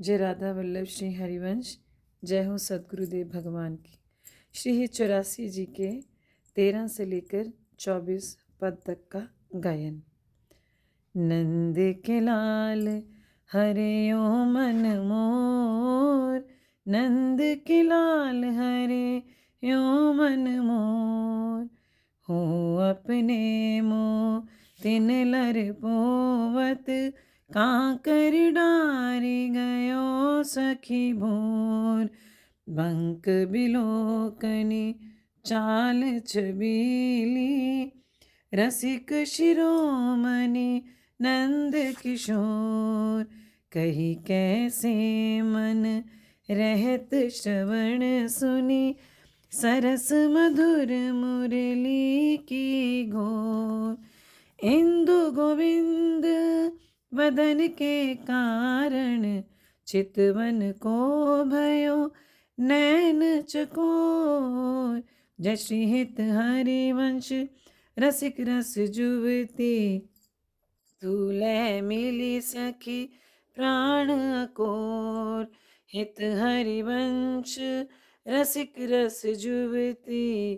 जय राधा वल्लभ श्री हरिवंश। जय हो सदगुरुदेव भगवान की। श्री 84 जी के 13 से लेकर 24 पद तक का गायन। नंद के लाल हरे ओ मन मोर, नंद के लाल हरे ओ मन मोर, हो अपने मोह तिन लर पोवत, कांकर डारी गयो सखी भोर। बंक बिलोकनी चाल छबीली, रसिक शिरोमणि नंद किशोर। कही कैसे मन रहत श्रवण सुनी, सरस मधुर मुरली की घोर। इंदु गोविंद वदन के कारण, चितवन को भयो नैन चकोर। जय श्री हित हरिवंश रसिक रस जुवती, तूले मिली सखी प्राण अकोर। हित हरिवंश रसिक रस जुवती,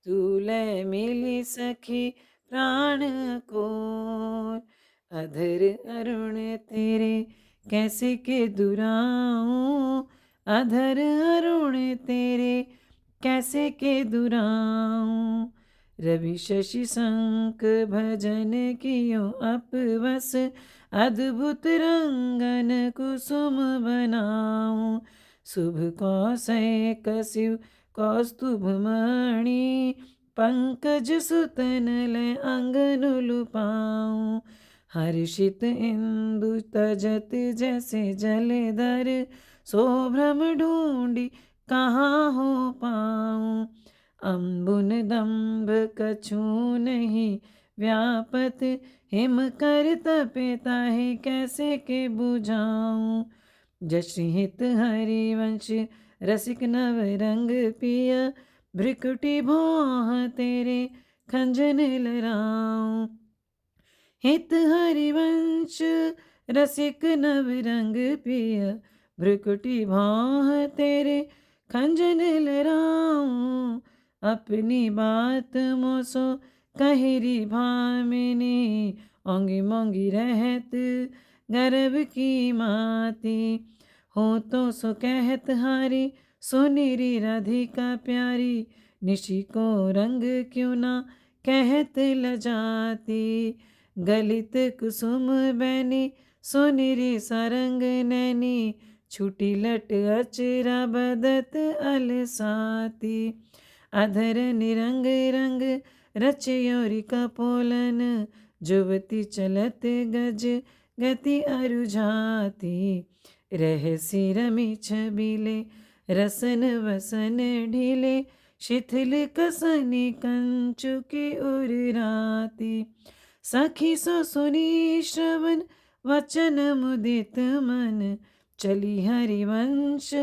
तूले मिली सखी प्राण अकोर। अधर अरुण तेरे कैसे के दुराऊं, अधर अरुण तेरे कैसे के दुराऊं। रवि शशि शंख भजन कियो अपवस, अद्भुत रंगन कुसुम बनाऊं। शुभ कौशय कसिव कौस्तुभ मणि, पंकज सुतन ले अंगनुलु पाऊं। हर्षित इंदु तजत जैसे जलधर, सो भ्रम ढूंढी कहाँ हो पाऊं। अम्बुन दम्भ कछु नहीं व्यापत, हिम कर तपे ताहि कैसे के बुझाऊं। जश्री हित हरिवंश रसिक नव रंग पिय, भ्रिकुटी भौह तेरे खंजन लराऊं। हित हरिवंश रसिक नव रंग पिय, भ्रिकुटी भौह तेरे खंजन लराऊं। अपनी बात मोसो कहिरी भामिनी, ओंगी मोंगी रहत गर्भ की माती। हो तो सो कहत हारी, सुनिरी राधिका प्यारी, निशि को रंग क्यों ना कहत लजाती। गलित कुसुम बैनी सुनिरी सरंग नैनी, छूटी लट अचरा बदत अलसाती। अधर निरंग रंग रचयोरी कपोलन, जुवती चलत गज गति अरुझाती। रहसी रमी छबीले रसन वसन ढीले, शिथिल कसनी कंचु की उर्राती। सखी सो सुनी श्रवण वचन मुदित मन, चली हरिवंश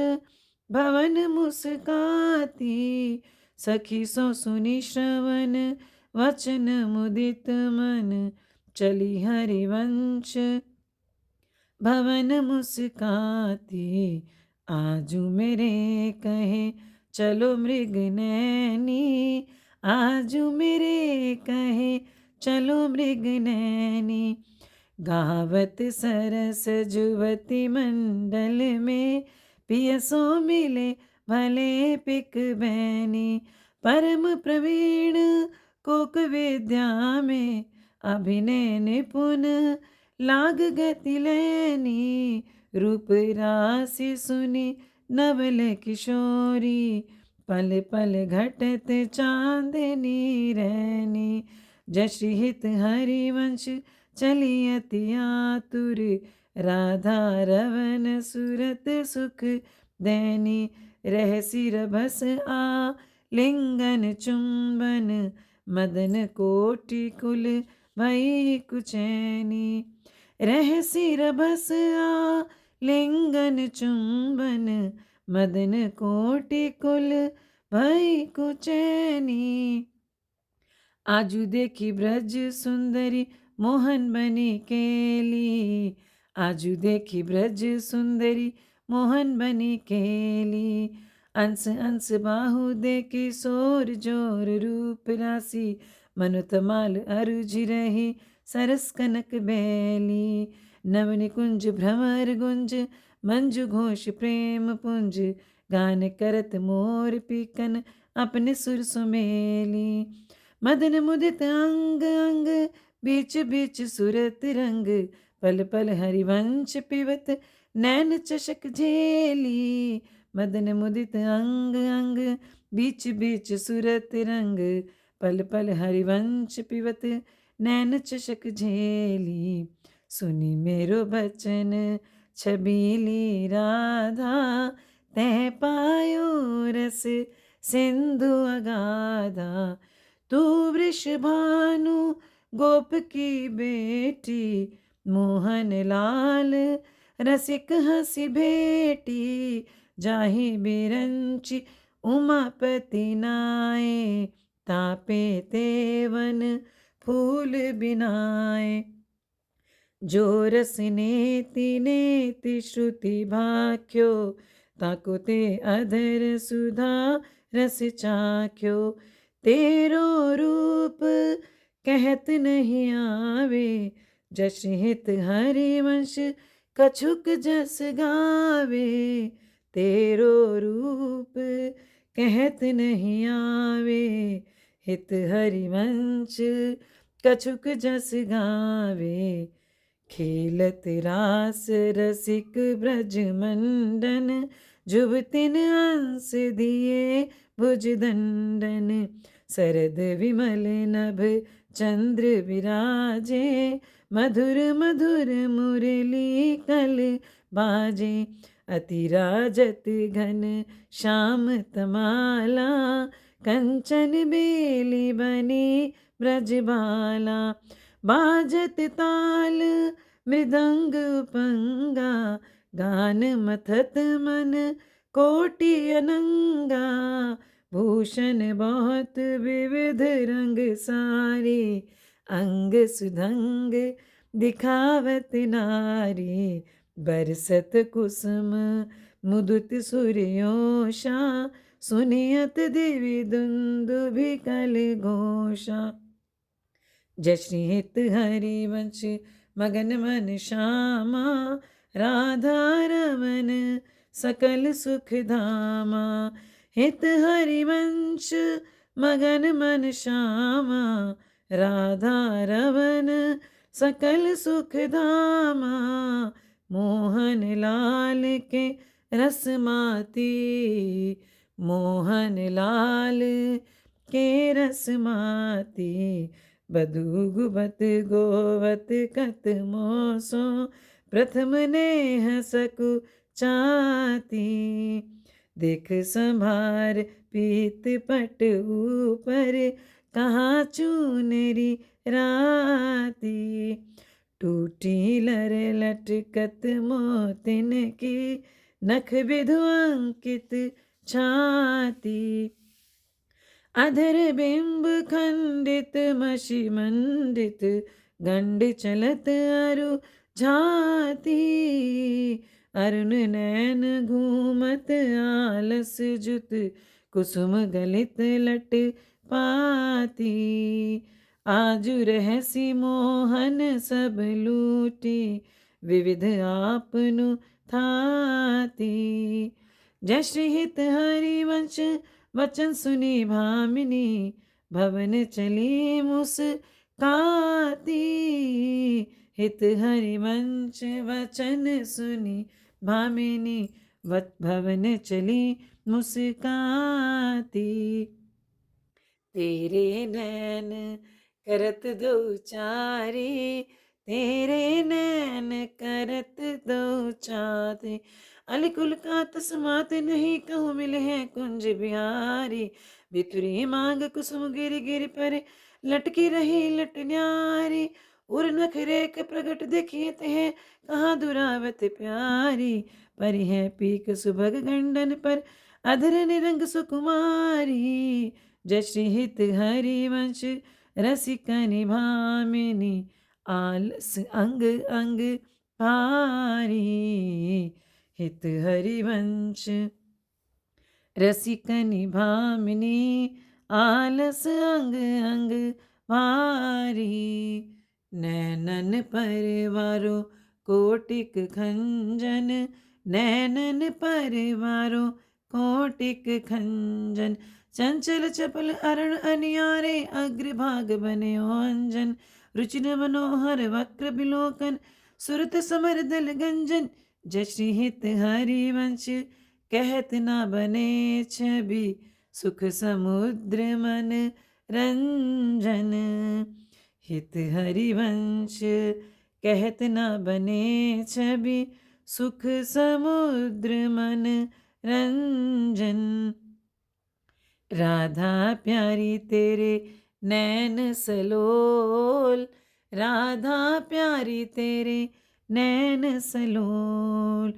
भवन मुस्काती। सखी सो सुनी श्रवण वचन मुदित मन, चली हरिवंश भवन मुस्काती। आजू मेरे कहे चलो मृग नैनी, आजू मेरे कहे चलो मृग नैनी। गावत सरस जुवती मंडल में, पियसो मिले भले पिक बैनी। परम प्रवीण कोक विद्या में, अभिनय निपुण लाग गति लैनी। रूप राशि सुनी नवल किशोरी, पल पल घटत चांदनी रैनी। जश्री हित हरिवंश चली अति आतुर, राधा रवन सुरत सुख दैनी। रहसी रभस आ लिंगन चुंबन, मदन कोटि कुल भई कुचैनी। रहसी रभस आ लिंगन चुंबन, मदन कोटि कुल भई कुचैनी। आजू देखी ब्रज सुंदरी मोहन बनी केली, आजू देखी ब्रज सुंदरी मोहन बनी केली। अंस अंस बाहु देखी सोर जोर रूप राशि। मनु तमाल अरुझ रही सरस कनक बैली। नवनि कुंज भ्रमर गुंज मंजु घोष प्रेम पुंज। गान करत मोर पीकन अपने सुर सुमेली। मदन मुदित अंग अंग बीच बीच सुरत रंग। पल पल हरिवंश पिबत नैन चषक झेली। मदन मुदित अंग अंग बीच बीच सुरत रंग। पल पल हरिवंश पिबत नैन चषक झेली। सुनी मेरो बचन छबीली राधा। तह पायो रस सिंधु अगाधा। तू वृषभानु गोप की बेटी। मोहन लाल रसिक हंसी भेटी। जाहि बिरंची उमापति नाए। तापे तेवन फूल बिनाए। जो रस नेति नेति श्रुति भाख्यो। ताको ते अधर सुधा रस चाख्यो। तेरो रूप कहत नहीं आवे। जस हित हरिवंश कछुक जस गावे। तेरो रूप कहत नहीं आवे। हित हरिवंश कछुक जस गावे। खेलत रास रसिक ब्रज मंडन। जुबतिन अंश दिए भुज दंडन। शरद विमल नभ चंद्र विराजे। मधुर मधुर मुरली कल बाजे। अति राजत घन श्याम तमाला। कंचन बेली बनी ब्रजबाला। बाजत ताल मृदंग उपंगा। गान मथत मन कोटि अनंगा। भूषण बहुत विविध रंग सारे। अंग सुधंग दिखावत नारी। बरसत कुसुम मुदुत सूर्योषा। सुनियत दिवि दुंदुभि कल घोषा। जय श्री हित हरिवंश मगन मन श्यामा। राधा रमन सकल सुख धामा। हित हरिवंश मगन मन श्यामा। राधा रमन सकल सुख धामा। मोहन लाल के रसमाती। मोहन लाल के रसमाती। बधु गुबत गोवत कत मोसो। प्रथम नेह सकु चाती। देख संभार पीत पट ऊपर। कहाँ चूनरी राती। टूटी लर लटकत मोतिन की। नख विधु अंकित छाती। अधर बिंब खंडित मषि मंडित। गंड चलत अरु झाती। अरुण नैन घूमत आलस जुत। कुसुम गलित लट पाती। आजु रहसी मोहन सब लूटी। विविध आपनु थाती। जय श्री हित हरिवंश वचन सुनी भामिनी। भवन चली मुस्काती। हित हरिवंश वचन सुनी भामिनी। भवन चली मुस्काती। तेरे नैन करत दो चारे। तेरे नैन करत दो चारे। अलिकुल का तस्मात नहीं कहूँ मिले हैं कुंज बिहारी। भितुरी मांग कुसुम गिर गिर पर लटकी रही लट न्यारी। उर नख रेख प्रगट देखिए हैं कहाँ दुरावत प्यारी। पर है पीक सुभग गंडन पर अधर निरंग सुकुमारी। जय श्री हित हरिवंश रसिक निभामिनी। आलस अंग अंग भारी। हित हरिवंश रसिक निभामिनी, आलस अंग अंग भारी। नैनन परवारो कोटिक खंजन, नैनन परवारो कोटिक खंजन। चंचल चपल अरण अनियारे, अग्रभाग बन्यो अंजन। रुचिर मनोहर वक्र बिलोकन, सुरत समर दल गंजन। जश्री हित हरिवंश कहत न बने छवि, सुख समुद्र मन रंजन। हित हरिवंश कहत न बने छवि, सुख समुद्र मन रंजन। राधा प्यारी तेरे नैन सलोल, राधा प्यारी तेरे नैन सलोल।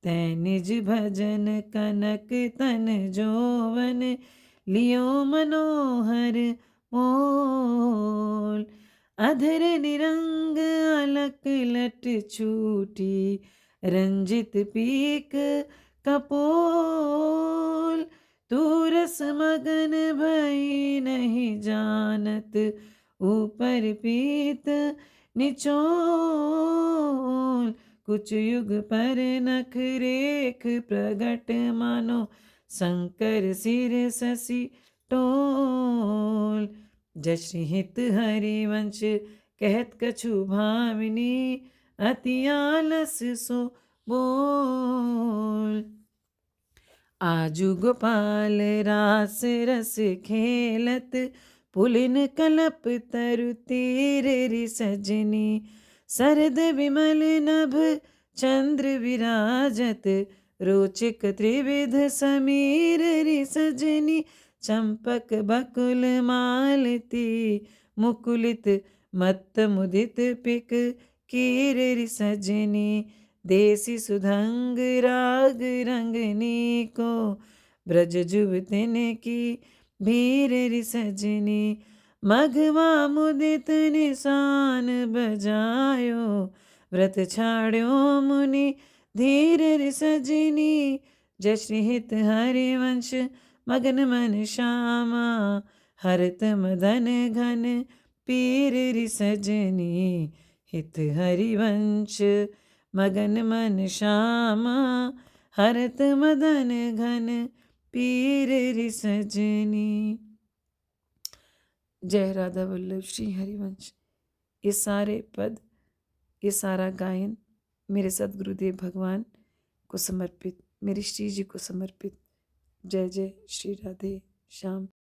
तै निज भजन कनक तन जोवन, लियो मनोहर मोल। अधर निरंग अलक लट छूटी, रंजित पीक कपोल। तू रस मगन भई नहीं जानत, ऊपर पीत निचोल। कुछ युग पर नख रेख प्रगट, मानो शंकर सिर शशि टोल। जश्री हित हरिवंश कहत कछु भामिनी, अति आलस सो बोल। आजु गोपाल रास रस खेलत, पुलिन कलप तरु तीर रि सजनी। सरद विमल नभ चंद्र विराजत, रोचक त्रिविध समीर रि सजनी। चंपक बकुल मालती मुकुलित, मत्त मुदित पिक कीर रि सजनी। देसी सुधंग राग रंगनी को, ब्रज जुवतिन की भीर रि सजनी। मघवा मुदित निशान बजायो, व्रत छाड़्यो मुनि धीर रि सजनी। जश्री हित हरिवंश मगन मन श्यामा, हरत मदन घन पीर रि सजनी। हित हरिवंश मगन मन श्यामा, हरत मदन घन पीर रि सजनी। जय राधा वल्लभ श्री हरिवंश। ये सारे पद, ये सारा गायन मेरे सद्गुरुदेव भगवान को समर्पित, मेरे श्री जी को समर्पित। जय जय श्री राधे श्याम।